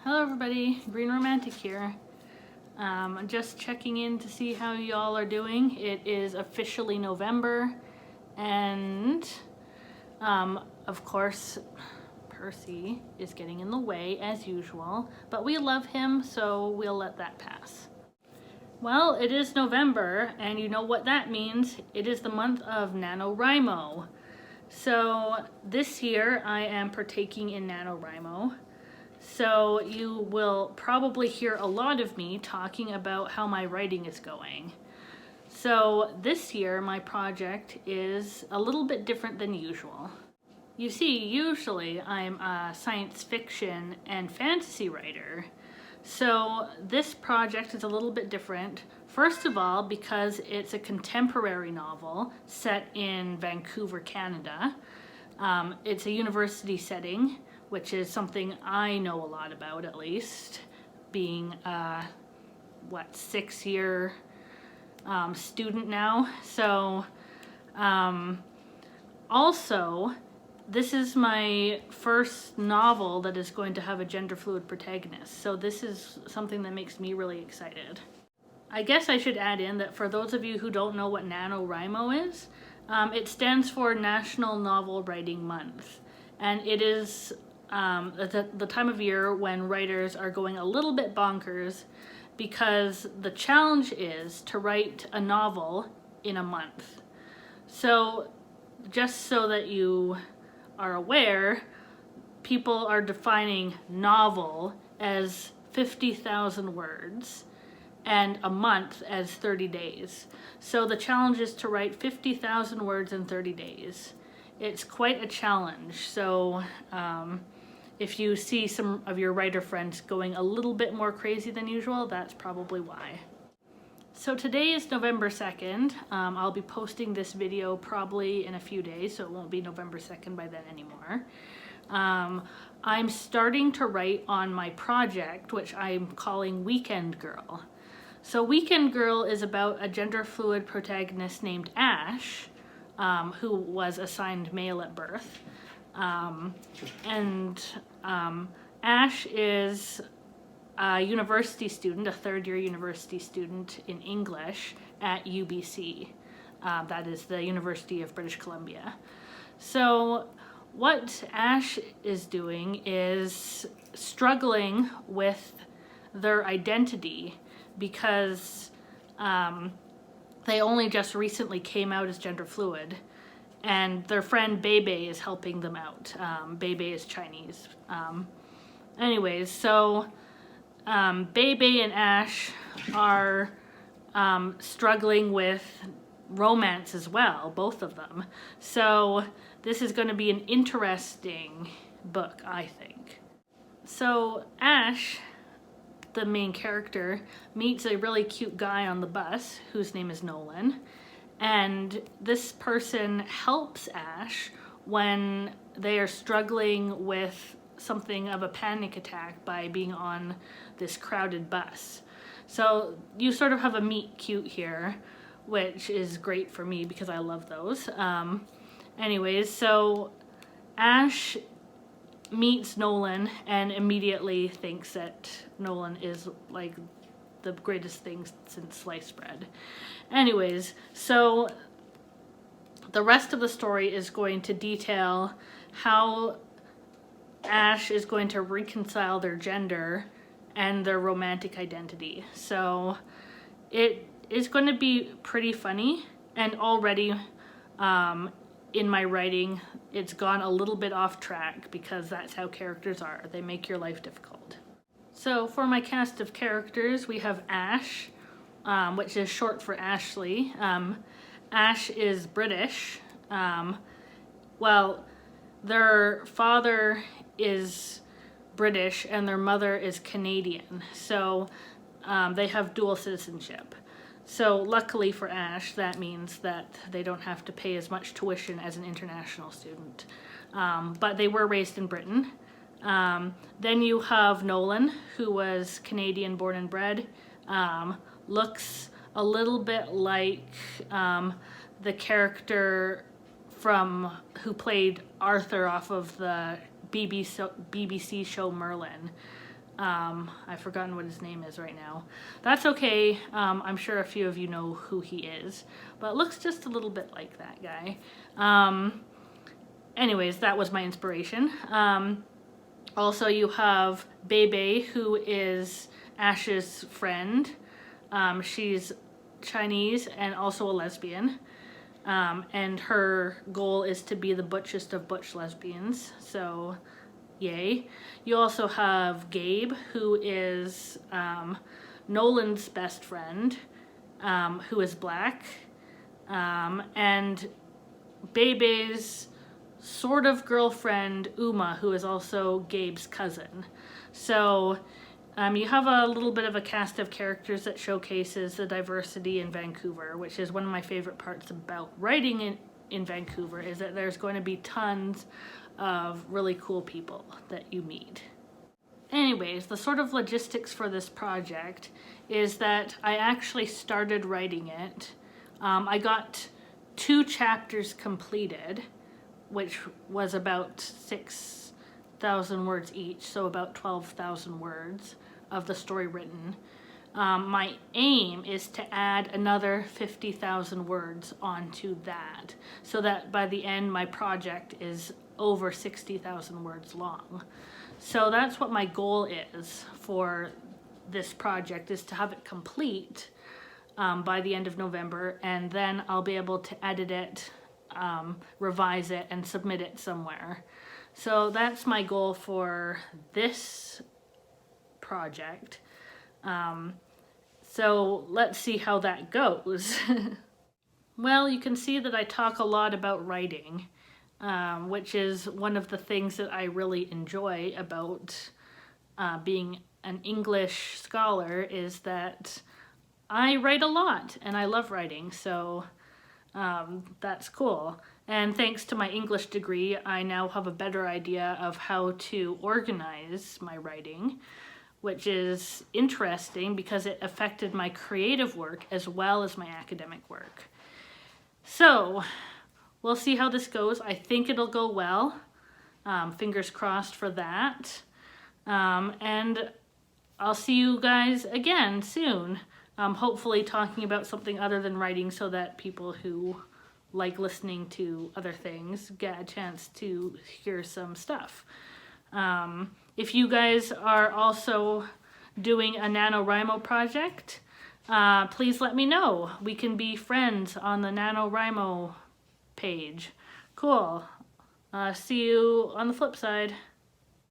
Hello everybody, Green Romantic here. I'm just checking in to see how y'all are doing. It is officially November, and of course Percy is getting in the way as usual, but we love him, so we'll let that pass. Well, it is November, and you know what that means. It is the month of NaNoWriMo. So this year I am partaking in NaNoWriMo. So you will probably hear a lot of me talking about how my writing is going. So this year my project is a little bit different than usual. You see, usually I'm a science fiction and fantasy writer. So this project is a little bit different. First of all, because it's a contemporary novel set in Vancouver, Canada. It's a university setting, which is something I know a lot about, at least, being a 6-year student now. So also, this is my first novel that is going to have a gender fluid protagonist. So this is something that makes me really excited. I guess I should add in that for those of you who don't know what NaNoWriMo is, it stands for National Novel Writing Month. And it is the time of year when writers are going a little bit bonkers because the challenge is to write a novel in a month. So just so that you are aware, people are defining novel as 50,000 words and a month as 30 days. So the challenge is to write 50,000 words in 30 days. It's quite a challenge. So if you see some of your writer friends going a little bit more crazy than usual, that's probably why. So today is November 2nd. I'll be posting this video probably in a few days, so it won't be November 2nd by then anymore. I'm starting to write on my project, which I'm calling Weekend Girl. So Weekend Girl is about a gender fluid protagonist named Ash, who was assigned male at birth. Ash is a university student, a third-year university student in English at UBC. That is the University of British Columbia. So what Ash is doing is struggling with their identity because they only just recently came out as gender fluid, and their friend Bebe is helping them out. Bebe is Chinese. Anyways, so Bebe and Ash are struggling with romance as well, both of them. So this is going to be an interesting book, I think. So Ash, the main character, meets a really cute guy on the bus whose name is Nolan. And this person helps Ash when they are struggling with something of a panic attack by being on this crowded bus. So you sort of have a meet cute here, which is great for me because I love those. Anyways, so Ash meets Nolan and immediately thinks that Nolan is like the greatest thing since sliced bread. Anyways, so the rest of the story is going to detail how Ash is going to reconcile their gender and their romantic identity. So it is going to be pretty funny, and already in my writing it's gone a little bit off track because that's how characters are. They make your life difficult. So for my cast of characters, we have Ash, which is short for Ashley. Ash is British. Well, their father is British and their mother is Canadian. So they have dual citizenship. So luckily for Ash, that means that they don't have to pay as much tuition as an international student. But they were raised in Britain. Then you have Nolan, who was Canadian born and bred. Looks a little bit like the character who played Arthur off of the BBC show Merlin. I've forgotten what his name is right now. That's okay. I'm sure a few of you know who he is, but it looks just a little bit like that guy. Anyways, that was my inspiration. Also, you have Bebe, who is Ash's friend. She's Chinese and also a lesbian. And her goal is to be the butchest of butch lesbians, so yay. You also have Gabe, who is Nolan's best friend, who is black, and Bebe's sort of girlfriend, Uma, who is also Gabe's cousin. So you have a little bit of a cast of characters that showcases the diversity in Vancouver, which is one of my favorite parts about writing in Vancouver, is that there's going to be tons of really cool people that you meet. Anyways, the sort of logistics for this project is that I actually started writing it. I got 2 chapters completed, which was about 6,000 words each, so about 12,000 words of the story written. My aim is to add another 50,000 words onto that, so that by the end my project is over 60,000 words long. So that's what my goal is for this project, is to have it complete by the end of November, and then I'll be able to edit it, revise it, and submit it somewhere. So that's my goal for this project. So let's see how that goes. Well, you can see that I talk a lot about writing, which is one of the things that I really enjoy about being an English scholar, is that I write a lot and I love writing, so that's cool. And thanks to my English degree, I now have a better idea of how to organize my writing, which is interesting because it affected my creative work as well as my academic work. So we'll see how this goes. I think it'll go well. Fingers crossed for that. And I'll see you guys again soon. Hopefully talking about something other than writing, so that people who like listening to other things get a chance to hear some stuff. If you guys are also doing a NaNoWriMo project, please let me know. We can be friends on the NaNoWriMo page. Cool. See you on the flip side.